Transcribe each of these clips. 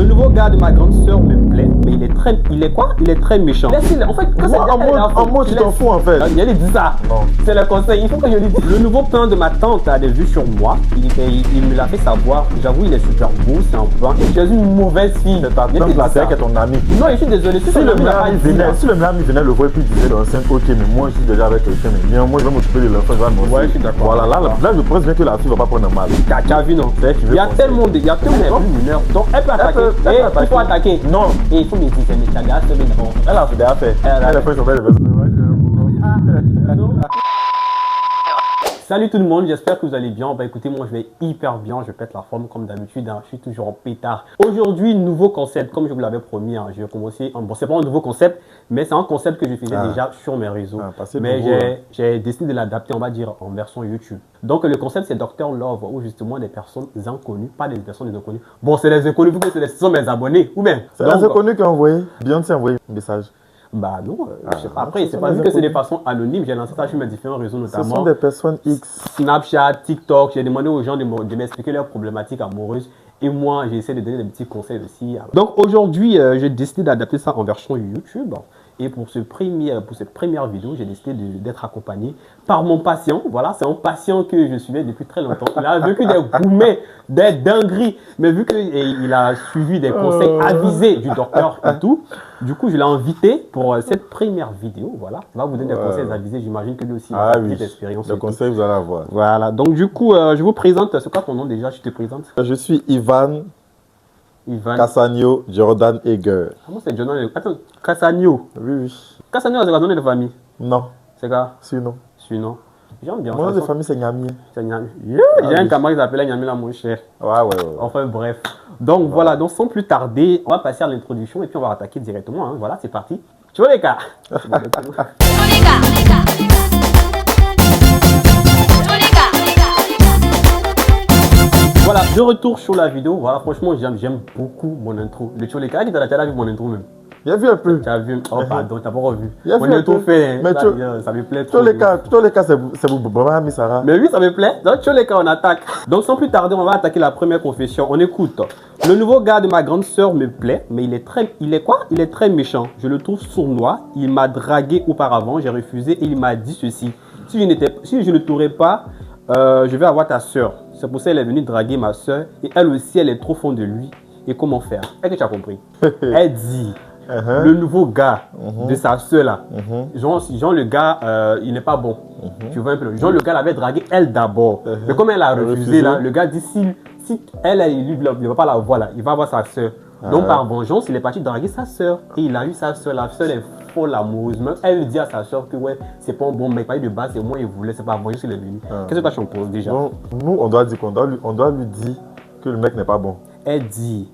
Le nouveau gars de ma grande sœur me plaît, mais il est quoi? Il est très méchant. Laisse-le, en fait, En moi, tu t'en fous en fait. Il a dit ça. Non. C'est le conseil, il faut que je lui dise. Le nouveau pain de ma tante a des vues sur moi. Il me l'a fait savoir. J'avoue, il est super beau, c'est un pain. Et tu es une mauvaise fille. Ta tante là, c'est ton ami. Non, je suis désolé. Si le meilleur ami venait le voir et puis il disait l'enceinte, ok, mais moi je suis déjà avec quelqu'un, mais bien, moi je vais m'occuper de l'enfant, je vais m'occuper. Ouais, je suis d'accord. Voilà, là je pense bien que la fille va pas prendre mal. Tu as vu, non? Il y a tellement de mineurs. Donc, elle peut attaquer. Il faut attaquer. Non. Et il faut me dire, mais tu as déjà fait d'abord. Elle a fait des affaires. Elle a fait son bel. Salut tout le monde, j'espère que vous allez bien. Bah écoutez, moi je vais hyper bien, je pète la forme comme d'habitude, hein. Je suis toujours en pétard. Aujourd'hui, nouveau concept, comme je vous l'avais promis, hein. Je vais commencer, bon c'est pas un nouveau concept, mais c'est un concept que je faisais déjà sur mes réseaux. Mais j'ai décidé de l'adapter, on va dire, en version YouTube. Donc le concept c'est Dr Love, où justement des personnes inconnues, pas des personnes inconnues. Bon c'est les inconnus, parce que ce sont mes abonnés, ou bien. C'est les inconnus qui ont envoyé, Beyoncé a envoyé un message. Bah non, je sais pas. Après, c'est pas vu que c'est des façons anonymes. J'ai lancé ça sur mes différents réseaux, notamment. Ce sont des personnes X. Snapchat, TikTok. J'ai demandé aux gens de m'expliquer leurs problématiques amoureuses. Et moi, j'ai essayé de donner des petits conseils aussi. Donc aujourd'hui, j'ai décidé d'adapter ça en version YouTube. Et pour cette première vidéo, j'ai décidé d'être accompagné par mon patient. Voilà, c'est un patient que je suivais depuis très longtemps. Il a vécu des gourmets, des dingueries. Mais vu qu'il a suivi des conseils avisés du docteur et tout, du coup, je l'ai invité pour cette première vidéo. Voilà, il va vous donner des conseils avisés. J'imagine que lui aussi, il a une petite expérience. Le conseil, vous allez avoir. Voilà, donc du coup, je vous présente. C'est quoi ton nom déjà? Je te présente. Je suis Ivan Cassagno Jordan Eger. Comment c'est Jordan? Attends, Cassagno. Oui. Cassagno, c'est quoi ton nom de famille? Non. C'est quoi? Sinon. J'aime bien. Mon nom de famille, c'est Nyami. C'est Nyami. J'ai un camarade qui s'appelle Nyami là, mon cher. Ouais. Enfin, bref. Donc voilà, donc sans plus tarder, on va passer à l'introduction et puis on va attaquer directement. Hein. Voilà, c'est parti. Tu vois les gars? Voilà, de retour sur la vidéo. Voilà, franchement, j'aime beaucoup mon intro. Le Tcholeka, qui t'a vu mon intro même? Il a vu un peu. Tu as vu? Oh, pardon, tu n'as pas revu. Il a vu un peu. Mais ça me plaît trop. Tcholeka, c'est Baba Misara. Mais oui, ça me plaît. Donc, Tcholeka, on attaque. Donc, sans plus tarder, on va attaquer la première confession. On écoute. Le nouveau gars de ma grande sœur me plaît, mais il est très méchant. Je le trouve sournois. Il m'a dragué auparavant. J'ai refusé et il m'a dit ceci. Si je ne t'aurais pas, je vais avoir ta sœur. C'est pour ça qu'elle est venue draguer ma sœur. Et elle aussi, elle est trop fond de lui. Et comment faire? Est-ce que tu as compris? Elle dit, le nouveau gars de sa sœur là, genre le gars, il n'est pas bon. Tu vois un peu. Genre le gars l'avait dragué elle d'abord. Mais comme elle a refusé là, le gars dit, si elle ne va pas la voir là, il va voir sa sœur. Donc par vengeance, il est parti draguer sa sœur. Et il a eu sa sœur. La sœur est folle amoureuse. Même elle dit à sa sœur que ouais, c'est pas un bon mec. De base, c'est moi, il voulait, c'est pas vengeance, il est venu. Qu'est-ce que tu en penses déjà? Donc, nous, on doit dire on doit lui dire que le mec n'est pas bon. Elle dit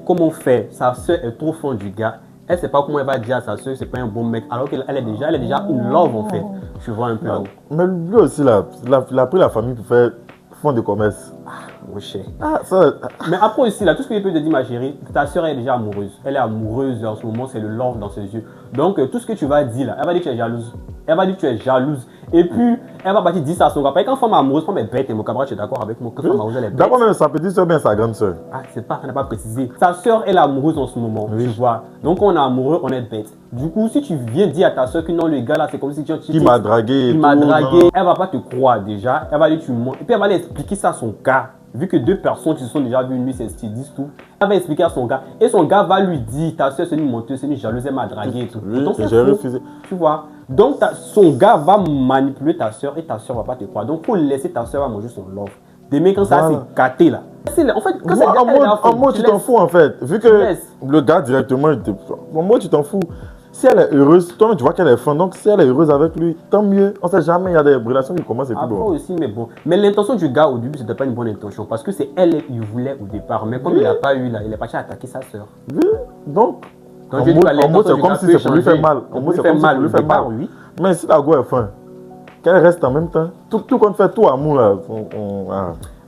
comment faire. Sa sœur est trop fond du gars. Elle ne sait pas comment elle va dire à sa sœur que c'est pas un bon mec. Alors qu'elle est déjà une love en fait. Tu vois un peu. Mais lui aussi, là, il a pris la famille pour faire fond de commerce. Mon cher. Mais après aussi, là, tout ce que je peux te dire, ma chérie, ta soeur est déjà amoureuse. Elle est amoureuse en ce moment, c'est le love dans ses yeux. Donc, tout ce que tu vas dire là, elle va dire que tu es jalouse. Elle va dire que tu es jalouse. Et puis, elle va partir dire ça à son gars. Quand femme amoureuse, femme est bête, et mon camarade, tu es d'accord avec moi. Quand femme amoureuse, elle est bête. D'abord, même sa petite soeur, bien sa grande soeur. C'est pas, elle n'a pas précisé. Sa soeur, elle est amoureuse en ce moment, tu vois. Donc, on est amoureux, on est bête. Du coup, si tu viens dire à ta soeur que non, le gars là, c'est comme si tu. Qui m'a dragué. Il m'a dragué. Elle va pas te croire déjà. Elle va dire tu mens. Et puis, elle va aller expliquer ça à son gars. Vu que deux personnes qui se sont déjà vues, lui, c'est ce qu'ils disent tout. Elle va expliquer à son gars. Et son gars va lui dire, ta soeur, c'est une menteuse, c'est une jalouse, elle m'a dragué et tout. Oui, j'ai refusé. Tu vois. Donc, son gars va manipuler ta soeur et ta soeur va pas te croire. Donc, pour laisser ta soeur manger son love. Demain, quand ça c'est gâté là. En fait, quand c'est en mode, tu t'en fous en fait. Vu que le gars directement, en mode, tu t'en fous. Si elle est heureuse, toi tu vois qu'elle est fan, donc si elle est heureuse avec lui, tant mieux. On sait jamais, il y a des relations qui commencent et puis bon. Aussi, mais bon. Mais l'intention du gars au début, c'était pas une bonne intention parce que c'est elle qu'il voulait au départ. Mais comme il n'a pas eu là, il est parti attaquer sa soeur. Oui, donc en mode, c'est comme si c'est pour lui faire mal. En mode, c'est comme si c'est pour lui faire mal. Oui. Mais si la go est fin, qu'elle reste en même temps, tout qu'on fait, tout amour là.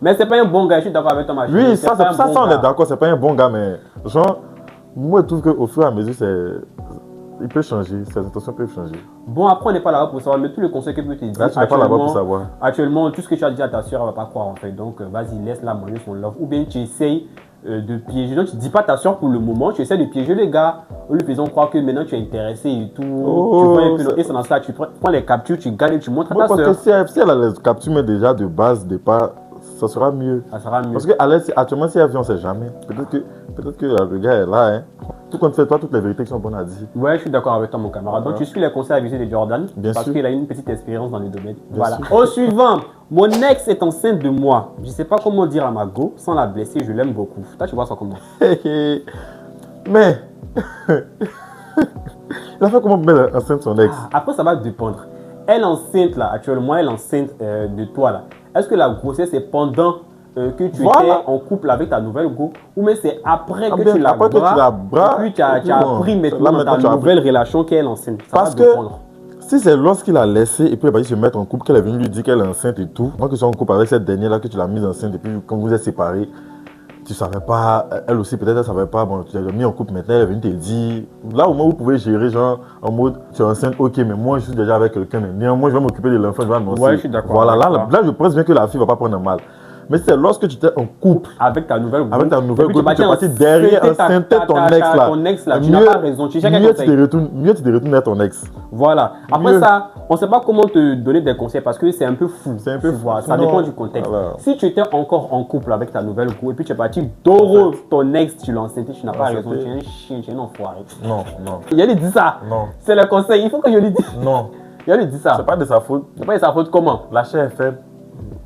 Mais c'est pas un bon gars, je suis d'accord avec toi, ma chérie. Oui, ça on est d'accord, c'est pas un bon gars, mais genre, moi je trouve qu'au fur et à mesure, il peut changer, ses intentions peuvent changer. Bon, après, on n'est pas là-bas pour savoir, mais tout le conseil que je peux te dire. Là, tu n'es pas là-bas pour savoir. Actuellement, tout ce que tu as dit à ta soeur, elle ne va pas croire en fait. Donc, vas-y, laisse-la manger son love. Ou bien tu essayes de piéger. Donc tu dis pas à ta soeur pour le moment, tu essaies de piéger le gars en lui faisant croire que maintenant tu es intéressé et tout. Oh, tu vois un peu, et c'est dans ça, tu prends les captures, tu gardes et tu montres à ta parce soeur. que si elle a les captures, mais déjà de base, départ, ça sera mieux. Ça sera mieux. Parce qu'actuellement, si elle vient, on ne sait jamais. Peut-être que le gars est là. Hein. Tout compte fait, toi, toutes les vérités qui sont bonnes à dire. Ouais, je suis d'accord avec toi, mon camarade. Donc, tu suis les conseils avisés de Jordan. Bien parce sûr. qu'il a une petite expérience dans le domaine. Bien Voilà. sûr. Au suivant, mon ex est enceinte de moi. Je ne sais pas comment dire à ma go sans la blesser. Je l'aime beaucoup. Toi, tu vois ça comment? Mais, il a fait comment mettre enceinte son ex? Après, ça va dépendre. Elle enceinte, là, actuellement, elle enceinte de toi, là. Est-ce que la grossesse est pendant que tu étais en couple avec ta nouvelle go, ou mais c'est après que tu la bras, et puis tu as appris maintenant dans ta nouvelle relation qu'elle est enceinte? Parce que si c'est lorsqu'il a laissé et puis elle va se mettre en couple, qu'elle est venue lui dire qu'elle est enceinte et tout, moi que je suis en couple avec cette dernière là, que tu l'as mise enceinte et puis quand vous êtes séparés, tu savais pas, elle aussi peut-être elle savait pas, bon tu l'as mis en couple maintenant, elle est venue te dire, là au moins vous pouvez gérer genre en mode tu es enceinte, ok mais moi je suis déjà avec quelqu'un, mais néanmoins je vais m'occuper de l'enfant, je vais annoncer. Ouais, je suis d'accord. Voilà, là je pense bien que la fille va pas prendre mal. Mais c'est lorsque tu étais en couple avec ta nouvelle go, tu es parti derrière enceinte ton ex là, tu n'as pas raison, tu cherches un conseil. Mieux tu te retournes à ton ex. Voilà. Après ça, on ne sait pas comment te donner des conseils parce que c'est un peu fou. C'est un peu fou. Ça dépend du contexte. Voilà. Si tu étais encore en couple avec ta nouvelle go et puis tu es parti d'oro ton ex, tu l'as enceinté, tu n'as pas raison, tu es un chien, tu es un enfoiré. Non. Il a dit ça. Non. C'est le conseil, il faut que je lui dise. Non. Il a dit ça. C'est pas de sa faute. C'est pas de sa faute comment? La chair est faible.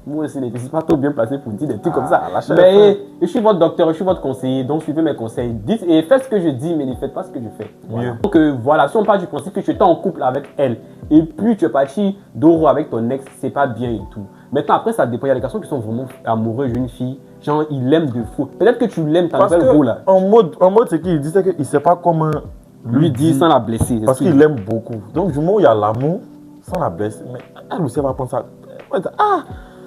Moi aussi, je ne suis pas trop bien placé pour dire des trucs comme ça. Mais je suis votre docteur, je suis votre conseiller, donc suivez mes conseils. Dites et faites ce que je dis, mais ne faites pas ce que je fais. Voilà. Donc voilà, si on part du principe que tu étais en couple avec elle et puis tu es parti d'oro avec ton ex, c'est pas bien et tout. Maintenant, après, ça dépend. Il y a des garçons qui sont vraiment amoureux d'une fille. Genre, ils l'aiment de fou. Peut-être que tu l'aimes, ta nouvelle go là. En mode, ce qu'il dit, c'est qu'il ne sait pas comment lui dire sans la blesser. Parce qu'il l'aime beaucoup. Donc, du moment où il y a l'amour, sans la blesser, mais elle aussi va prendre ça.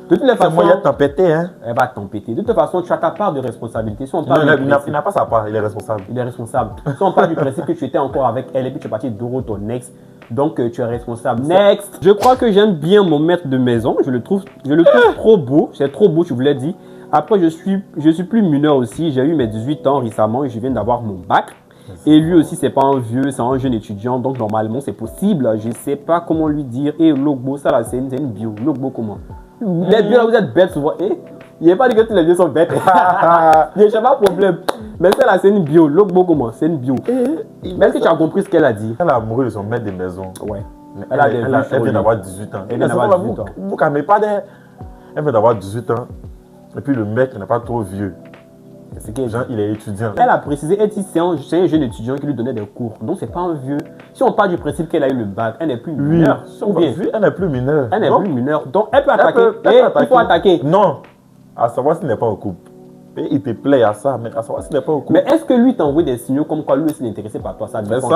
De toutes les façons, moyen de t'empêter, hein. Elle va t'empêter. De toute façon, tu as ta part de responsabilité. Si on parle non, il n'a pas sa part, il est responsable. Il est responsable. Si on parle du principe que tu étais encore avec elle et puis tu es parti d'oro ton ex, donc tu es responsable. Next. Je crois que j'aime bien mon maître de maison. Je le trouve trop beau. C'est trop beau, tu voulais dire. Après, je suis plus mineur aussi. J'ai eu mes 18 ans récemment et je viens d'avoir mon bac. Et lui aussi, c'est pas un vieux, c'est un jeune étudiant. Donc normalement, c'est possible. Je sais pas comment lui dire. Et Logbo, ça là, c'est une bio. Logbo, comment? Les bios là, vous êtes bêtes souvent. Il n'y a pas dit que tous les bios sont bêtes. Il n'y a pas de problème. Mais celle-là, c'est une bio. Logbo, comment? C'est une bio. Mais est-ce que tu as compris ce qu'elle a dit? Elle est amoureuse de son maître de maison. Ouais. Elle vient d'avoir 18 ans. Elle vient d'avoir 18 ans. Vous ne calmez pas d'elle. Elle vient d'avoir 18 ans. Et puis le mec n'est pas trop vieux. Genre, il est étudiant. Elle a précisé, elle dit c'est un jeune étudiant qui lui donnait des cours. Donc, c'est pas un vieux. Si on part du principe qu'elle a eu le bac, elle n'est plus mineure. Oui, elle n'est plus mineure. Elle n'est plus mineure. Donc, elle peut attaquer. Il faut attaquer. Non. À savoir s'il n'est pas en couple. Et il te plaît à ça, mais à savoir s'il n'est pas en couple. Mais est-ce que lui t'envoie des signaux comme quoi lui aussi est intéressé par toi? Ça dépend.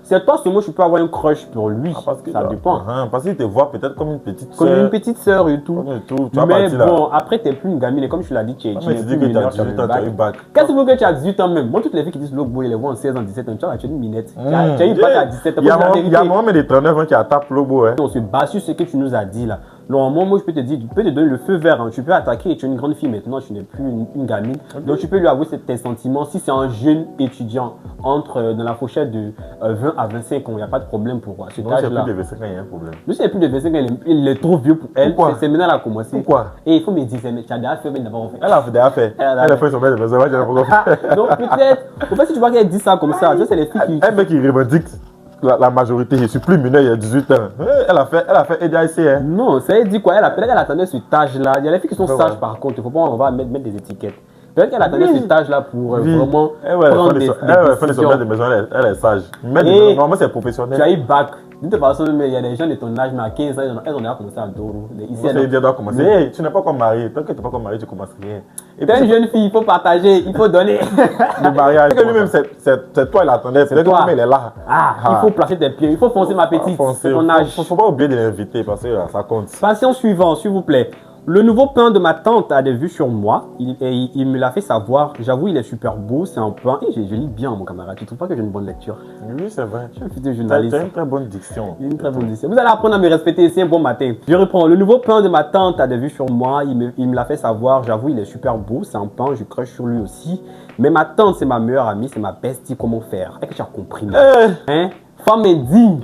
C'est toi seulement tu peux avoir un crush pour lui. Ça dépend. Parce qu'il te voit peut-être comme une petite sœur. Comme une petite sœur et tout. Mais bon, après tu n'es plus une gamine. Et comme tu l'as dit, tu es plus mineure. Qu'est-ce que tu as 18 ans même? Moi, toutes les filles qui disent Logbo, ils les voient en 16 ans, 17 ans. Tu as une minette. Tu as eu bac à 17 ans. Il y a Mohamed de 39 ans qui a tapé Logbo. On se base sur ce que tu nous as dit là. Normalement, moi, je peux te dire, tu peux te donner le feu vert. Tu peux attaquer et tu es une grande fille maintenant, tu n'es plus une gamine. Donc, tu peux lui avouer tes sentiments. Si c'est un jeune étudiant entre dans la fourchette de 20 à 25 ans, il n'y a pas de problème pour cet âge-là. Si c'est plus de 25 ans, il y a un problème. Lui, c'est plus de 25 ans, il est trop vieux pour elle. C'est maintenant qu'elle a commencé. Pourquoi? Et il faut me dire, tu as déjà fait, mais d'abord fait. Elle a déjà fait. Elle a fait son bel de maison. Donc, peut-être, en fait, si tu vois qu'elle dit ça comme ça, c'est les filles qui. Un mec qui revendique. La majorité, je suis plus mineur il y a 18 ans. Elle a fait EDIC. Hein. Non, ça dit quoi? Peut-être qu'elle attendait cet âge-là. Il y a les filles qui sont sages par contre. Il ne faut pas on va mettre des étiquettes. Peut-être qu'elle attendait cet âge-là pour vraiment prendre des décisions. De maison, elle est sage. Normalement, c'est professionnel. Tu as eu bac. De toute façon, il y a des gens de ton âge, mais à 15 ans, elles ont déjà commencé à Doro. Ici, tu n'es pas comme marié. Tant que tu n'es pas comme marié, tu commences rien. Et puis, une jeune fille, il faut partager, il faut donner. Le mariage. Lui-même, c'est toi, il attendait. C'est toi, il est là. Il faut placer tes pieds, il faut foncer ma petite. C'est ton âge. Il ne faut pas oublier de l'inviter parce que ça compte. Patient suivant, s'il vous plaît. Le nouveau pain de ma tante a des vues sur moi. Il me l'a fait savoir. J'avoue, il est super beau. C'est un pain. Et je lis bien, mon camarade. Tu trouves pas que j'ai une bonne lecture? Oui, c'est vrai. Je suis un futur Tu journaliste. as une très bonne diction. Il a une très bonne diction. Vous allez apprendre à me respecter. C'est un bon matin. Je reprends. Le nouveau pain de ma tante a des vues sur moi. Il me l'a fait savoir. J'avoue, il est super beau. C'est un pain. Je crush sur lui aussi. Mais ma tante, c'est ma meilleure amie. C'est ma bestie. Comment faire? Est-ce que tu as compris là? Hein? Femme indigne.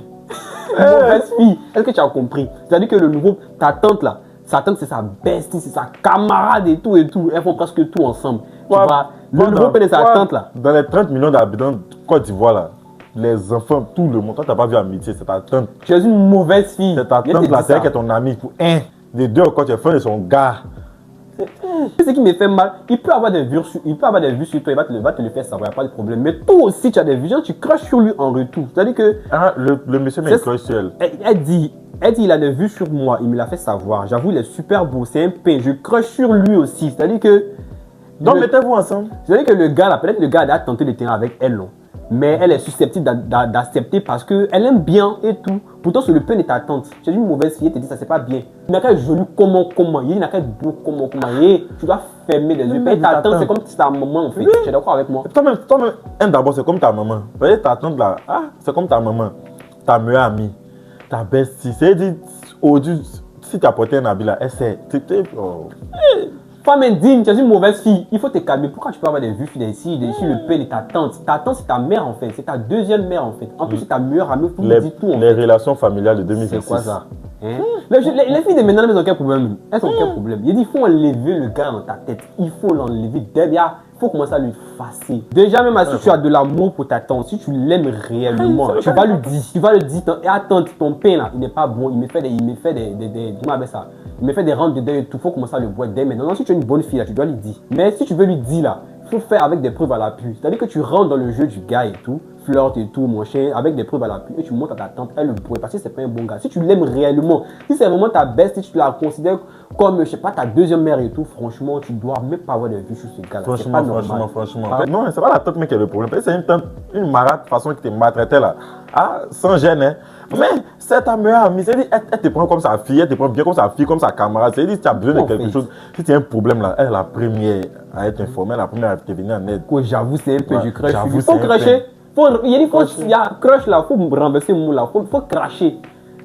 Mauvaise fille. Est-ce que tu as compris? C'est-à-dire que le nouveau, ta tante là, sa tante c'est sa bestie, c'est sa camarade et tout et tout. Elles font presque tout ensemble. Tu vois, le nouveau pain de sa tante là. Dans les 30 millions d'habitants de Côte d'Ivoire là, les enfants, tout le monde, toi t'as pas vu amitié, c'est ta tante. Tu es une mauvaise fille. C'est ta tante là, c'est elle qui est ton amie. Pour les deux, quand tu es fan de son gars. C'est ce qui me fait mal. Il peut avoir des vues sur toi, il va te le faire savoir, il n'y a pas de problème. Mais toi aussi, tu as des vues, tu crashes sur lui en retour. C'est-à-dire que. Ah, le monsieur met une crush sur elle. Elle dit, il a des vues sur moi, il me l'a fait savoir. J'avoue, il est super beau, c'est un pain. Je crush sur lui aussi. C'est-à-dire que. Donc, mettez-vous ensemble. C'est-à-dire que le gars là, peut-être le gars a tenté le terrain avec elle, non. Mais elle est susceptible d'accepter parce qu'elle aime bien et tout. Pourtant, sur le pain de ta tante, tu as une mauvaise fille, elle te dit ça, c'est pas bien. Il n'a qu'à être joli comment. Il n'a qu'à être beau comment. Et tu dois fermer les yeux. Et ta tante, c'est comme ta maman en fait. Tu es d'accord avec moi? Toi-même, d'abord, c'est comme ta maman. Vous voyez, ta tante là, c'est comme ta maman, ta meilleure amie, ta bestie. C'est-à-dire, aujourd'hui, si tu as porté un habit là, elle sait. Femme indigne, tu es une mauvaise fille. Il faut te calmer. Pourquoi tu peux avoir des vues ici, le père de ta tante? Ta tante, c'est ta mère en fait. C'est ta deuxième mère en fait. En plus, c'est ta meilleure amie. Faut me dire tout en fait. Les relations familiales de 2006. C'est quoi ça? Les filles de maintenant, elles ont aucun problème. Elles ont aucun problème. Il dit, il faut enlever le gars dans ta tête. Il faut l'enlever derrière. Il faut commencer à lui effacer. Déjà, même si tu as de l'amour pour ta tante, si tu l'aimes réellement, tu vas lui dire. Tu vas lui dire, et attends, ton pain là, il n'est pas bon. Il me fait des rentes dedans et tout. Il faut commencer à le boire dès maintenant. Non, si tu es une bonne fille là, tu dois lui dire. Mais si tu veux lui dire là, il faut faire avec des preuves à l'appui. C'est-à-dire que tu rentres dans le jeu du gars et tout, flirte et tout, mon chien, avec des preuves à l'appui et tu montres à ta tante, elle le boit parce que c'est pas un bon gars. Si tu l'aimes réellement, si c'est vraiment ta best, si tu la considères comme, je sais pas, ta deuxième mère et tout, franchement, tu dois même pas avoir de vue sur ce gars-là. Franchement. Non, c'est pas la tante mais qui est le problème. C'est une tante, une marade façon qui te maltraitait là. Sans gêne, hein. Mais c'est ta meilleure amie. Elle te prend comme sa fille, elle te prend bien comme sa fille, comme sa camarade. C'est-à-dire, si tu as besoin de quelque chose, si tu as un problème là, elle est la première à être informée, la première à te venir en aide. J'avoue, c'est un peu du crush. Il faut crusher. Il y a crush là, il faut renverser le mot là, il faut cracher.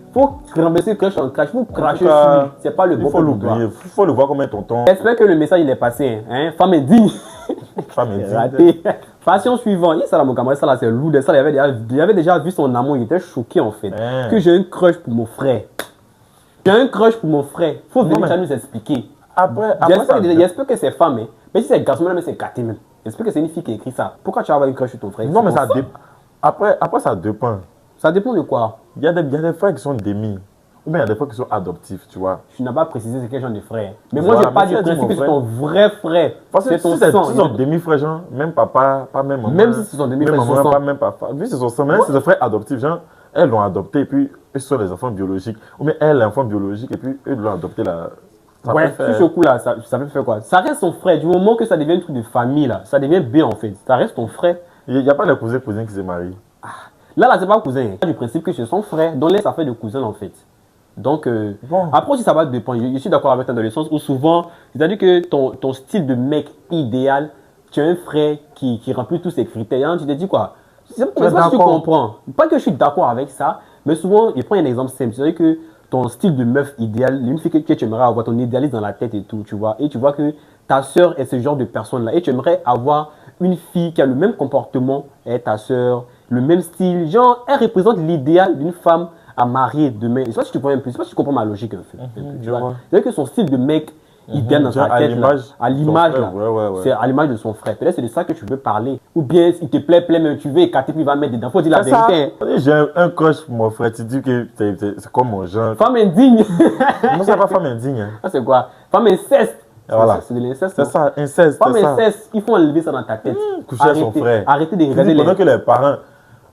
Il faut renverser le crush en crash, il faut cracher sur lui. C'est pas le bon. Il faut l'oublier, il faut le voir comme un tonton. J'espère que le message il est passé. Hein? Femme indigne. Femme indigne. Raté. Passion suivante. Ça là, mon camarade, ça là, c'est lourd. Ça, il avait déjà vu son amour, il était choqué en fait. Que j'ai un crush pour mon frère. J'ai un crush pour mon frère. Il faut venir nous expliquer. J'espère que c'est femme. Hein. Mais si c'est garçon, même c'est gâté même. J'espère que c'est une fille qui a écrit ça. Pourquoi tu vas avoir une crush sur ton frère? Non, mais ça dépend. Après, ça dépend. Ça dépend de quoi? Il y a des frères qui sont démis. Ou bien il y a des frères qui sont adoptifs, tu vois. Tu n'as pas précisé c'est quel genre de frère. Mais moi, je parle du principe que c'est ton vrai frère. C'est ton sang. Si c'est ton demi-frère, genre, même papa, pas même maman. Même si c'est son demi-frère, même maman, pas même papa. Lui, c'est son sang. Mais c'est son frère adoptif, genre, elles l'ont adopté et puis eux sont les enfants biologiques. Ou bien elle, l'enfant biologique et puis eux l'ont adopté là. Ouais, sur ce coup-là, ça peut faire quoi? Ça reste son frère. Du moment que ça devient un truc de famille, là, ça devient bien en fait. Ça reste ton frère. Il n'y a pas de cousins qui se marient. Là, c'est pas cousin. Du principe que c'est son frère. Donc là, ça fait de cousin en fait. Donc, après aussi, ça va dépendre. Je suis d'accord avec toi dans le sens où souvent, c'est-à-dire que ton style de mec idéal, tu as un frère qui remplit tous ces critères. Hein, tu te dis quoi? C'est pas que tu comprends. Pas que je suis d'accord avec ça, mais souvent, je prends un exemple simple. C'est-à-dire que ton style de meuf idéal, une fille que tu aimerais avoir, ton idéaliste dans la tête et tout, tu vois. Et tu vois que ta soeur est ce genre de personne-là. Et tu aimerais avoir une fille qui a le même comportement, et ta soeur, le même style. Genre, elle représente l'idéal d'une femme à marier demain. Je sais pas si tu comprends un peu, je sais pas si tu comprends ma logique en fait. C'est-à-dire que son style de mec idéal dans sa tête, à l'image, c'est à l'image de son frère. Peut-être c'est de ça que tu veux parler. Ou bien il te plaît, mais tu veux écarter, puis il va mettre dedans. Faut dire la vérité. J'ai un crush pour mon frère, tu dis que c'est comme mon genre. Femme indigne. Non, c'est pas femme indigne. Ça c'est quoi? Femme inceste. Voilà. C'est de l'inceste. C'est ça, inceste. Femme inceste, il faut enlever ça dans ta tête. Coucher à son frère. Arrêtez de regarder pendant que les parents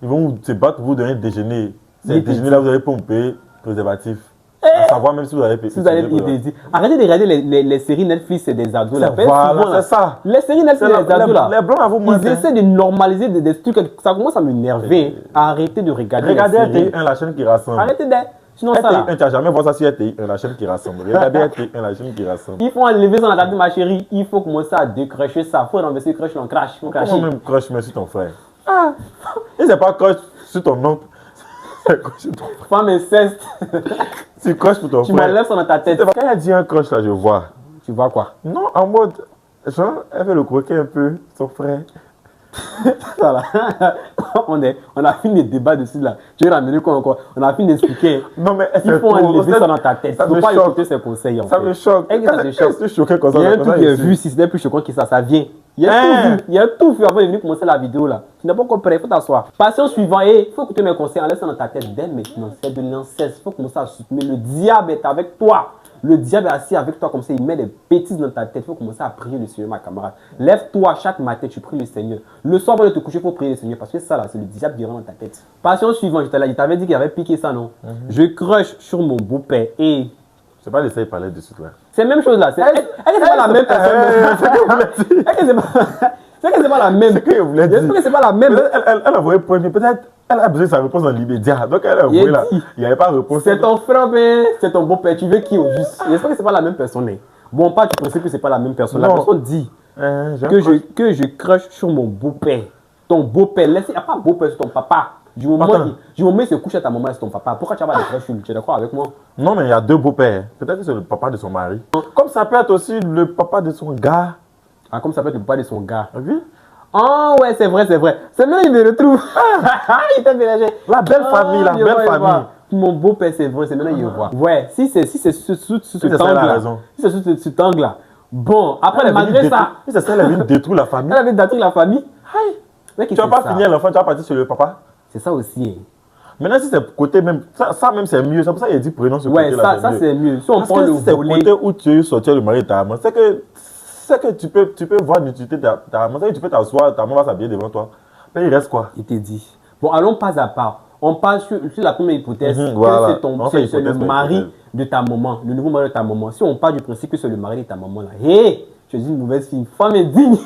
ils vont se battre pour vous donner déjeuner. C'est déjeuner là, vous allez pomper préservatif. À savoir même si vous avez payé. Arrêtez de regarder les séries Netflix et des ados là. Voilà, c'est ça. Les séries Netflix et des ados là. Les blancs à vous ils essaient de normaliser des trucs. Ça commence à m'énerver. Arrêtez de regarder. Regardez RTI1, la chaîne qui rassemble. Arrêtez de. Sinon, ça là. Tu n'as jamais vu ça sur RTI1, la chaîne qui rassemble. Regardez RTI1, la chaîne qui rassemble. Il faut enlever ça dans la tête, ma chérie. Il faut commencer à décrocher ça. Il faut renverser le crush, on crash. Comment même crush mais sur ton frère? Ah! Et c'est pas crush sur ton oncle. C'est crush sur ton frère. Femme inceste. C'est crush pour ton Tu frère. m'enlèves ça dans ta tête. Quand elle dit un crush là, je vois. Tu vois quoi? Non, en mode. Genre, elle veut le croquer un peu, son frère. Ça là. On a fini les débats dessus là. Tu veux ramener quoi encore? On a fini d'expliquer. Non, mais Il faut enlever ça dans ta tête. Ça Il ne me faut pas choque. écouter ses conseils. En Ça fait. me choque. Et que ça te choque. Je suis choqué comme ça. Il y a un comme truc ça, qui est ici. vu, si c'était plus choquant que ça vient. Il y a tout vu. Il y a tout vu avant de venir commencer la vidéo là. Tu n'es pas encore prêt, il faut t'asseoir. Patient suivant, il faut écouter mes conseils, enlève ça dans ta tête dès maintenant. C'est de l'inceste, il faut commencer à soutenir. Le diable est avec toi. Le diable est assis avec toi comme ça, il met des bêtises dans ta tête. Il faut commencer à prier le Seigneur, ma camarade. Lève-toi chaque matin, tu pries le Seigneur. Le soir, avant de te coucher, il faut prier le Seigneur parce que ça là, c'est le diable qui rentre dans ta tête. Patient suivant, je t'avais dit qu'il avait piqué ça, non? Je crush sur mon beau-père et... Je vais pas laisser parler de suite là. C'est la même chose là. Est-ce que c'est pas la même personne? Est-ce que c'est pas la même? C'est ce que je voulais dire. Est-ce que c'est pas la même? Elle a envoyé premier, peut-être elle a besoin de sa réponse dans l'immédiat. Donc elle a envoyé là. Il n'y avait pas de réponse. C'est ton frère, mais c'est ton beau-père. Tu veux qui au juste? J'espère que c'est pas la même personne. Hein. Bon, pas tu penses que c'est pas la même personne. La Non. personne dit que que je crush sur mon beau-père. Ton beau-père. Il n'y a pas beau-père sur ton papa. Du moment où il se couche à ta maman et c'est ton papa. Pourquoi tu as pas de crush sur lui? Tu es d'accord avec moi? Non, mais il y a deux beaux-pères. Peut-être que c'est le papa de son mari. Comme ça peut être aussi le papa de son gars. Ah, comme ça peut être le papa de son gars. Oui. Ah ouais, c'est vrai, c'est vrai. C'est là il me retrouve. Il t'a mélangé. La belle famille, la belle famille. Mon beau-père, c'est vrai, c'est maintenant il voit. Ouais, si c'est sous cet ça, elle a angle-là. raison. Si c'est sous cet angle-là. Bon, après, malgré ça, Si c'est ça, elle avait détruire la famille. elle avait détruit la famille. Mec, Tu vas pas finir l'enfant, tu vas partir sur le papa. C'est ça aussi. Hein. Maintenant, si c'est côté même, ça même c'est mieux. C'est pour ça qu'il a dit prenons ce Ouais, côté-là. ça c'est mieux. Si on Parce prend que le si c'est le volet. côté où tu sortir le mari de ta maman, c'est que tu peux voir l'utilité de ta maman. C'est que tu peux t'asseoir, ta maman va s'habiller devant toi. Mais il reste quoi? Il te dit. Bon, allons pas à part. On parle sur la première hypothèse que voilà. c'est le mari de ta maman, le nouveau mari de ta maman. Si on part du principe que c'est le mari de ta maman là, hé, je dis une mauvaise fille, femme indigne.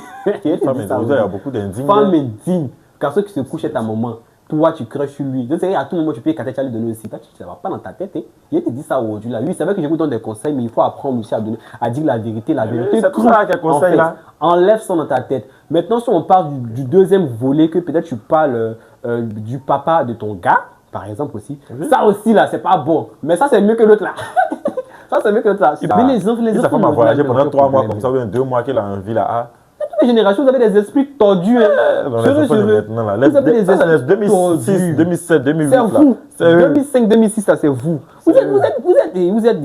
Il y a beaucoup d'indignes. Femme indigne. Car ceux qui se couchent à ta maman, toi tu crèches sur lui. Donc c'est à tout moment tu peux écarter, tu vas lui donner aussi. Toi tu ne vas pas dans ta tête. Hein. Il te dit ça aujourd'hui là. Lui, c'est vrai que je vous donne des conseils, mais il faut apprendre aussi à dire la vérité. La vérité. C'est tout ça quel conseil là. Enlève ça dans ta tête. Maintenant, si on parle du deuxième volet, que peut-être tu parles du papa de ton gars, par exemple aussi. Ça aussi là, c'est pas bon. Mais ça c'est mieux que l'autre là. Ça c'est mieux que l'autre là. Mais les enfants, ça fait m'a voyager pendant 3 mois comme ça, ou bien 2 mois qu'il a envie là. Toutes les générations, vous avez des esprits tordus. Vous avez des esprits 2006, 2007, 2008. C'est vous. 2005, 2006, ça c'est vous. Vous êtes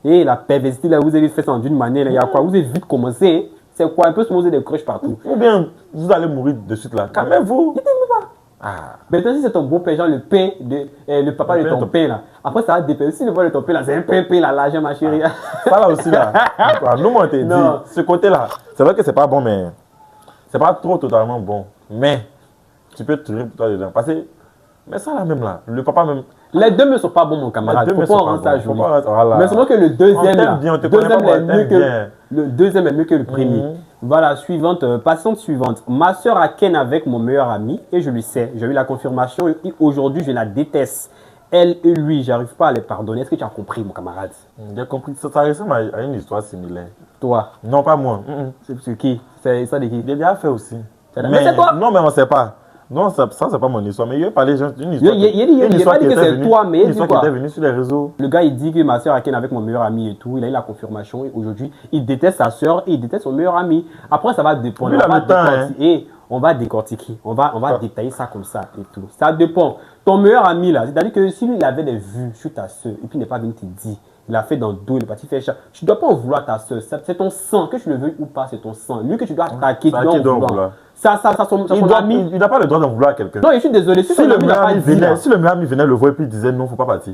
la perversité là, vous avez fait ça d'une manière. Il y a quoi? Vous avez vite commencé. C'est quoi? Un peu se poser des crushs partout. Ou bien vous allez mourir de suite là. Calmez-vous. Maintenant, si c'est ton beau-père, genre le papa de ton père là. Après, ça va dépendre. Si le papa de ton père là, c'est un pépé là, l'argent, ma chérie. Ça là aussi là. Nous, on t'a dit, ce côté-là, c'est vrai que c'est pas bon, mais c'est pas trop totalement bon. Mais tu peux te pour toi dedans. Parce que, mais ça là même là, le papa même. Les deux ne sont pas bons, mon camarade. Les deux faut pas sont rendre pas ça bons. joli. Mais seulement que le deuxième là, le deuxième est mieux que le premier. Voilà, suivante, patiente suivante. Ma soeur a ken avec mon meilleur ami et je lui sais. J'ai eu la confirmation et aujourd'hui je la déteste. Elle et lui, j'arrive pas à les pardonner. Est-ce que tu as compris, mon camarade? J'ai compris. Ça ressemble à une histoire similaire. Toi? Non, pas moi. C'est qui? C'est ça de qui? J'ai déjà fait aussi. Mais c'est toi? Non, mais on ne sait pas. Non, ça c'est pas mon histoire. Mais il a parlé d'une histoire. Il a dit que c'est toi, mais une histoire qui était venue sur les réseaux. Le gars, il dit que ma soeur a ken avec mon meilleur ami et tout. Il a eu la confirmation et aujourd'hui, il déteste sa soeur et il déteste son meilleur ami. Après, ça va dépendre. On va décortiquer. On va détailler ça comme ça et tout. Ça dépend. Ton meilleur ami là, c'est-à-dire que si lui il avait des vues sur ta soeur et puis il n'est pas venu te dire, il a fait dans le dos, il est parti faire ça. Tu ne dois pas en vouloir ta soeur. C'est ton sang, que tu le veuilles ou pas, c'est ton sang. Lui que tu dois attaquer, tu dois en vouloir. Il n'a pas le droit d'en vouloir à quelqu'un. Non, je suis désolé. Si le meilleur ami venait le voir et puis il disait non, il ne faut pas partir.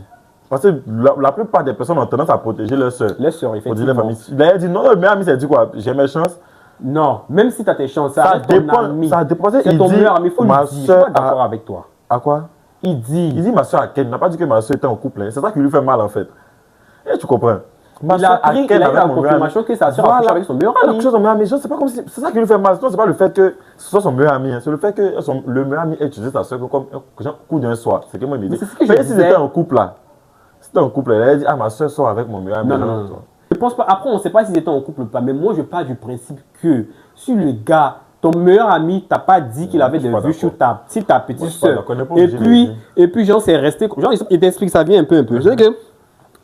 Parce que la plupart des personnes ont tendance à protéger leur soeur. Les soeurs, effectivement. Il a dit non, le meilleur ami, c'est dit quoi? J'ai mes chances. Non, même si tu as tes chances, ça dépend. Ça dépend. C'est ton meilleur ami, il faut le dire. Je suis pas d'accord avec toi. À quoi? Il dit ma soeur à Ken. Il n'a pas dit que ma soeur était en couple. C'est ça qui lui fait mal en fait. Et tu comprends? Il a eu la confirmation que sa soeur a couché avec son meilleur ami. C'est pas comme si c'est ça qui lui fait mal. C'est pas le fait que ce soit son meilleur ami. C'est le fait que le meilleur ami ait utilisé sa soeur comme un coup d'un soir. C'est que moi il dit. Mais si c'était en couple là. t'es en couple, elle a dit, ah, ma soeur sort avec mon meilleur ami. Non. Je pense pas. Après, on ne sait pas s'ils étaient en couple ou pas, mais moi, je pars du principe que si le gars, ton meilleur ami, t'as pas dit qu'il avait des vues sur ta petite soeur. Et puis, genre, c'est resté. Genre, il t'explique ça bien un peu. Je sais que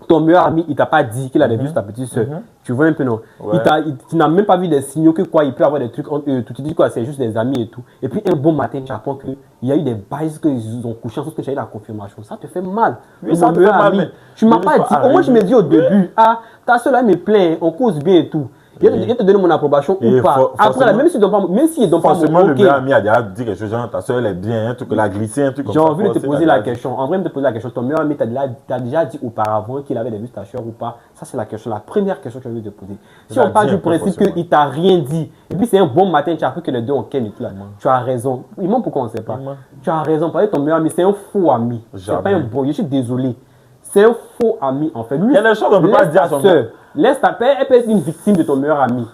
ton meilleur ami, il t'a pas dit qu'il avait vu sur ta petite soeur. Tu vois un peu, non? Ouais. Tu n'as même pas vu des signaux que quoi, il peut avoir des trucs entre eux. Tu te dis quoi, c'est juste des amis et tout. Et puis, un bon matin, tu apprends qu'il y a eu des bails qu'ils ont couché ensemble, que tu as eu la confirmation. Ça te fait mal. Oui, ça te fait mal, mais tu m'as pas dit. Au moins, je me dis au début, ah, ta soeur là me plaît, on cause bien et tout. Il te donne mon approbation ou pas. Après, là, même s'ils ne donnent pas forcément, le meilleur ami a déjà dit quelque chose, genre, ta soeur elle est bien, un truc, elle a glissé, un truc comme ça. J'ai envie de te poser la question. En vrai, de te poser la question. Ton meilleur ami t'a déjà dit auparavant qu'il avait des vues ta soeur ou pas? Ça, c'est la question. La première question que j'ai envie de te poser. Si on part du principe qu'il t'a rien dit, et puis c'est un bon matin, tu as appris que les deux ont ken et tout là. Tu as raison. Il ment pourquoi on ne sait pas. Tu as raison. Parce que ton meilleur ami, c'est un faux ami. C'est pas un bon. Je suis désolé. C'est un faux ami en fait. Lui, il y a des choses qu'on ne peut pas dire à son soeur. Laisse ta père, elle peut être une victime de ton meilleur ami.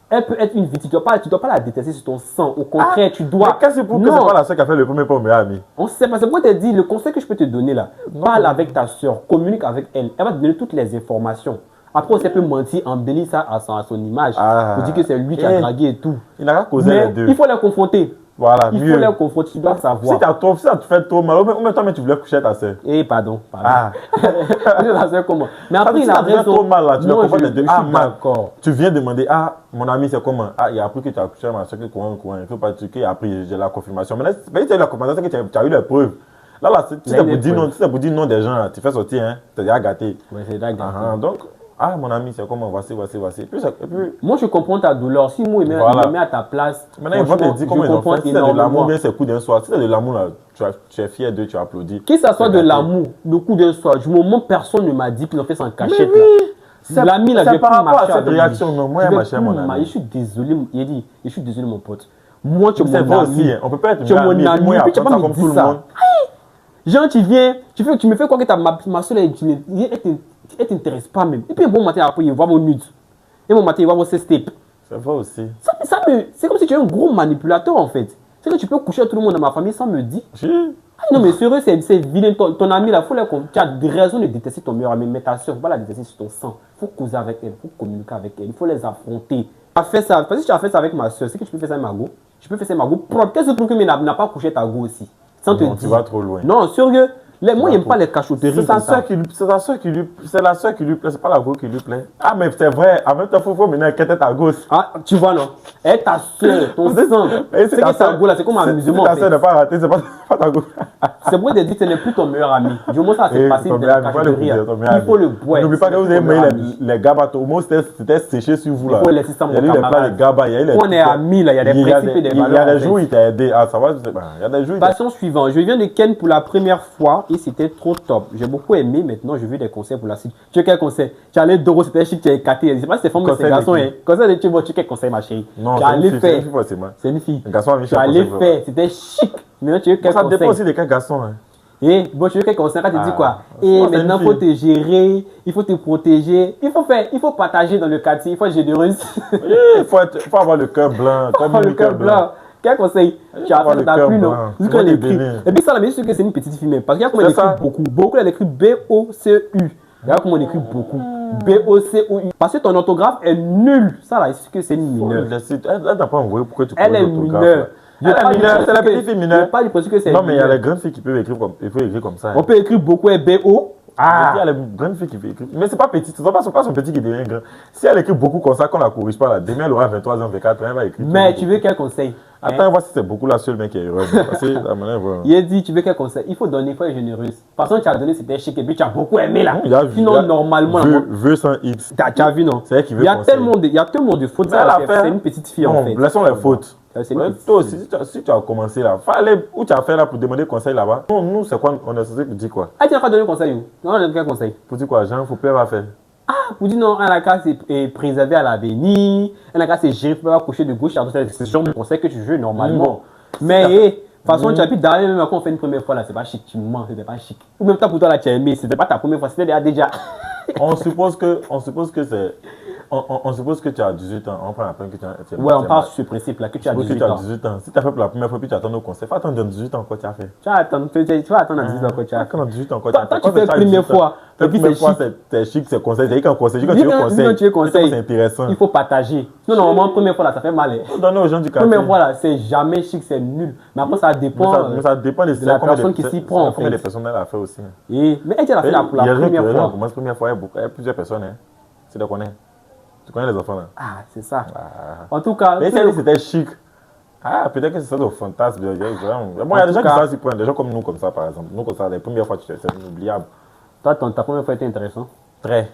Elle peut être une victime. Tu ne dois pas la détester sur ton sang. Au contraire, tu dois. Mais qu'est-ce que c'est pas la soeur qui a fait le premier pas au meilleur ami? On sait pas. C'est pourquoi tu as dit, le conseil que je peux te donner là, parle avec ta soeur, communique avec elle. Elle va te donner toutes les informations. Après, on peut mentir, embellir ça à son image. Pour dire que c'est lui qui a dragué et tout. Il n'a qu'à causer les deux. Il faut les confronter. Voilà, il faut les confronter, tu dois savoir. Si ça te fait trop mal, ou même toi, tu voulais coucher ta soeur. Pardon. Ah. Comment? Mais après, il a raison. Trop mal là, tu non, je suis d'accord. Tu viens demander, ah, mon ami, c'est comment? Ah, il a appris que tu as couché ma soeur, il faut pas que après j'ai la confirmation. Mais tu as eu la confirmation, c'est que tu as eu les preuves. Là, si c'est pour dire non des gens, tu fais sortir, hein, tu es déjà gâté. Oui, c'est déjà gâté. Donc, ah, mon ami, c'est comment? Voici. Et puis, moi, je comprends ta douleur. Si moi, il me met à ta place, maintenant, il va te dire comment ils ont fait. Si c'est de l'amour, bien, c'est coup d'un soir. Si c'est de l'amour, là, tu es fier d'eux, tu applaudis. Que ça soit de l'amour, le coup d'un soir, du moment personne ne m'a dit qu'ils ont fait sans cachette. L'ami, là, j'ai par rapport à cette réaction, non, moi, ma chère, mon ami. Je suis désolé, il dit, je suis désolé, mon pote. Moi, tu es mon ami. Aussi, on peut pas être tu es mon ami. Moi, tu vas pas me dire ça. Genre, tu viens, tu me fais croire que ma soeur, elle t'intéresse pas même. Et puis un bon matin après, il voit vos nudes. Et bon matin, il voit vos sextapes. C'est vrai aussi. C'est comme si tu es un gros manipulateur en fait. C'est que tu peux coucher tout le monde dans ma famille sans me dire. Non mais sérieux, c'est vilain. Ton ami là, tu as des raisons de détester ton meilleur ami, mais ta soeur, il faut pas la détester sur ton sang. Il faut causer avec elle, il faut communiquer avec elle, il faut les affronter. Tu as fait ça, parce que tu as fait ça avec ma soeur, c'est que tu peux faire ça avec ma go. Tu peux faire ça avec ma go propre. Qu'est-ce que tu trouves que n'a pas couché ta go aussi? Sans te dire. Tu vas trop loin. Non, sérieux. Moi, il n'aime pas les cachotteries. C'est la soeur qui lui plaît, c'est pas la go qui lui plaît. Ah, mais c'est vrai, en même temps, il faut maintenant qu'elle était ta gauche. Ah, tu vois, non? Elle est ta soeur, ton sang. C'est que ta go là, c'est comme un musulman. Si ta soeur n'est pas ratée, c'est pas ta go. C'est pour te dire que ce n'est plus ton meilleur ami. Du moins, ça s'est passé de la cachotterie. Il faut le boire. N'oublie pas que vous avez mis les gabas, au moins c'était séché sur vous là. Il faut laisser ça, mon camarade. Il y a eu les plats de gabas, il y a eu les. On est amis là, il y a des principes et des valeurs. Il y a des jours où il t'a aidé. Ah, ça va, il y a des jours. Passons suivant. Je viens de Ken pour la première fois et c'était trop top. J'ai beaucoup aimé. Maintenant, je veux des conseils pour la suite. Tu veux quel conseil? Tu allais Doro, c'était chic, tu as écarté. Je ne sais pas si c'est femme ou c'est garçon. Conseil de tu veux quel conseil, ma chérie? Non, c'est une fille. Un garçon, tu allais faire. C'était chic. Maintenant, tu veux quel conseil? Ça dépend aussi de quel garçon. Et bon, tu veux quel conseil? Quand tu dis quoi? Et maintenant, il faut te gérer, il faut te protéger. Il faut partager dans le quartier. Il faut être généreuse. Il faut avoir le cœur blanc. Comme le cœur blanc. Quel conseil? Tu as fait ta pluie, non? Et puis ça, la musique, c'est que c'est une petite fille même. Parce qu'il y a comment elle écrit beaucoup. Beaucoup, elle écrit B-O-C-U. Regarde comment on écrit beaucoup. B-O-C-O-U. Parce que ton orthographe est nul. Ça, là, c'est que c'est une mineure. Elle n'a pas envoyé pourquoi tu Elle est mineure. C'est la petite fille mineure. Pas du principe que c'est. Non, mais il y a les grandes filles qui peuvent écrire comme ça. On peut écrire beaucoup et B-O. Il y a les grandes filles qui peuvent écrire. Mais c'est pas petit. Ce n'est pas son petit qui devient grand. Si elle écrit beaucoup comme ça, qu'on la corrige pas, là, demain, elle aura 23 ans, 24 ans, elle va écrire. Mais tu veux quel conseil? Attends, voir si c'est beaucoup la seule mec qui est heureuse. Il a dit, tu veux quel conseil? Il faut donner, il faut être généreuse. Parce que tu as donné, c'était chic et puis tu as beaucoup aimé là. Sinon, normalement. Veux sans X. Tu as vu, non? C'est elle qui veut. Il y a tellement de fautes. C'est une petite fille en fait. Laissons les fautes. Toi aussi, si tu as commencé là, fallait où tu as fait là pour demander conseil là-bas. Nous, c'est quoi? On est censé pour dire quoi? Ah, tu n'as pas donné conseil? Non, on a donné quel conseil? Pour dire quoi? Jean, faut plaire à faire. Ah, pour dire non, elle a qu'à se préserver à l'avenir, elle a qu'à se gérer, pour pas coucher de gauche à droite. C'est ce genre de conseil que tu veux normalement. Mais, de toute façon, tu as pu d'aller même quand on fait une première fois là, c'est pas chic, tu mens, c'était pas chic. Ou même toi pour toi là, tu as aimé, c'était pas ta première fois, c'était déjà. On suppose que c'est. on suppose que tu as 18 ans. On prend la peine que tu as. Ouais, on part sur ce principe-là, que tu as 18 ans. 18 ans. Si tu as fait pour la première fois, puis tu attends au conseil, faut attendre 18 ans, quoi, tu as fait. Tu vas attendre à 18 ans, quoi, tu as fait. Quand 18 ans, quoi, Toi, tu fais la première fois. La première fois, c'est chic, c'est conseil. C'est quand conseil. Quand tu veux conseil, c'est intéressant. Il faut partager. Sinon, normalement, première fois, là, ça fait mal. Donner aux gens du quartier. Première fois, là, c'est jamais chic, c'est nul. Mais après, ça dépend. Mais ça dépend de la personne qui s'y prend. Combien de personnes elle a fait aussi. Mais elle a fait la première fois. Commence première fois, il y a plusieurs personnes. Tu les connais. Tu connais les enfants là. Ah, c'est ça. En tout cas. Mais c'était chic. Ah, peut-être que c'est ça le fantasme. Bon, il y a des gens qui savent s'y prendre. Des gens comme nous, comme ça, par exemple. Nous, comme ça, les premières fois, c'est inoubliable. Toi, ta première fois était intéressante. Très.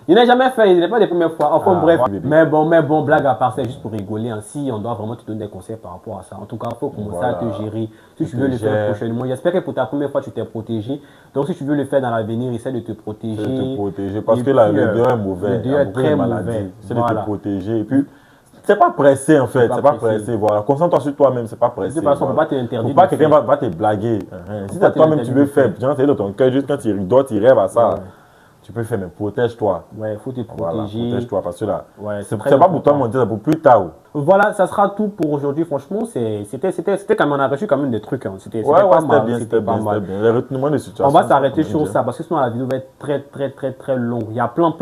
Il n'a jamais fait, il n'est pas des premières fois. Enfin, bref. Mais bon, blague à part, c'est juste pour rigoler. Si on doit vraiment te donner des conseils par rapport à ça. En tout cas, il faut commencer à te gérer. Si tu veux le faire prochainement. J'espère que pour ta première fois, tu t'es protégé. Donc, si tu veux le faire dans l'avenir, essaie de te protéger. Parce que le dehors est mauvais. Le dehors est très mauvais. Essaie de te protéger. Et puis, c'est pas pressé en fait, c'est pas pressé. Voilà. Concentre-toi sur toi-même, c'est pas pressé. De toute façon, on ne peut pas t'interdire. Faut pas que quelqu'un va te blaguer. Si c'est toi-même tu veux faire, c'est dans ton cœur, juste quand tu dois, tu rêves à ça. Tu peux faire, mais protège-toi. Ouais, il faut te protéger. Voilà, protège-toi parce que là, c'est pas pour toi, mon Dieu, c'est pour plus tard. Voilà, ça sera tout pour aujourd'hui. Franchement, c'était quand même, on a reçu quand même des trucs. C'était pas mal. C'était pas mal. Les retournements de situation. On va s'arrêter sur ça parce que sinon la vidéo va être très longue. Il y a plein,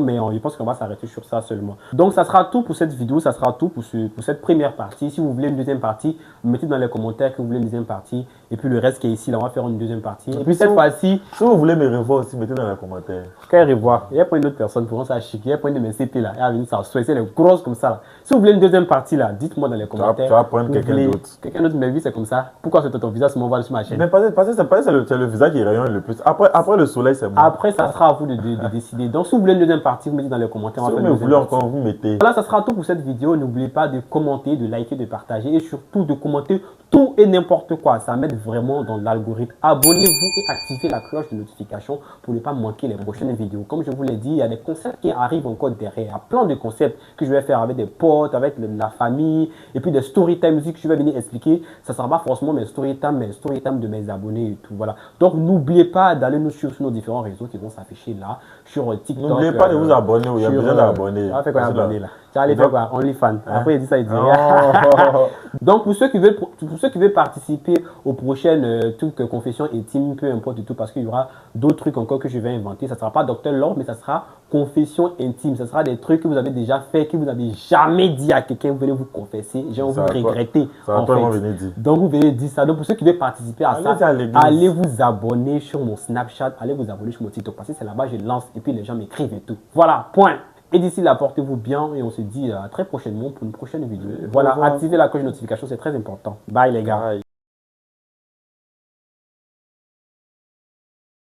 mais je pense qu'on va s'arrêter sur ça seulement. Donc, ça sera tout pour cette vidéo. Ça sera tout pour cette première partie. Si vous voulez une deuxième partie, mettez dans les commentaires que vous voulez une deuxième partie. Et puis le reste qui est ici, là, on va faire une deuxième partie. Et puis cette fois-ci, si vous voulez me revoir aussi, mettez dans les commentaires. Quand revoir, il y a pas une autre personne pour ça chic. Il y a pas une de mes CP là. Elle a venu s'asseoir. C'est les grosses comme ça là. Si vous voulez une deuxième partie là, dites-moi dans les commentaires. Tu vas prendre quelqu'un d'autre. Quelqu'un d'autre, mais oui, c'est comme ça. Pourquoi c'est ton visage m'envoie sur ma chaîne? Mais parce que c'est le visage qui rayonne le plus. Après le soleil, c'est moi. Après, ça sera à vous de décider. Donc, si vous voulez une deuxième partie, vous mettez dans les commentaires. Si vous voulez encore, vous mettez. Voilà, ça sera tout pour cette vidéo. N'oubliez pas de commenter, de liker, de partager et surtout de commenter tout et n'importe quoi. Ça m'aide vraiment dans l'algorithme. Abonnez-vous et activez la cloche de notification pour ne pas manquer les prochaines vidéos. Comme je vous l'ai dit, il y a des concepts qui arrivent encore derrière. Il y a plein de concepts que je vais faire avec des potes, avec la famille et puis des story time musique que je vais venir expliquer. Ça ne sera pas forcément mes story time de mes abonnés et tout. Voilà. Donc, n'oubliez pas d'aller nous suivre sur nos différents réseaux qui vont s'afficher là, sur TikTok. N'oubliez pas de vous abonner, il y a besoin d'abonner. Tu vas faire quoi abonner là? Tu vas aller faire quoi? OnlyFans. Après, il dit ça, il dit rien. Donc, pour ceux qui veulent participer aux prochaines trucs, confessions intimes, peu importe du tout, parce qu'il y aura d'autres trucs encore que je vais inventer. Ça ne sera pas Dr. Lore, mais ça sera confession intime. Ça sera des trucs que vous avez déjà fait, que vous n'avez jamais dit à quelqu'un. Vous venez vous confesser. J'ai envie de regretter. Donc, vous venez dire ça. Donc, pour ceux qui veulent participer à ça, allez vous abonner sur mon Snapchat, allez vous abonner sur mon TikTok, parce que c'est là-bas que je lance et puis les gens m'écrivent et tout. Voilà, point. Et d'ici là, portez-vous bien et on se dit à très prochainement pour une prochaine vidéo. Voilà, activez la cloche de notification, c'est très important. Bye les gars. Bye.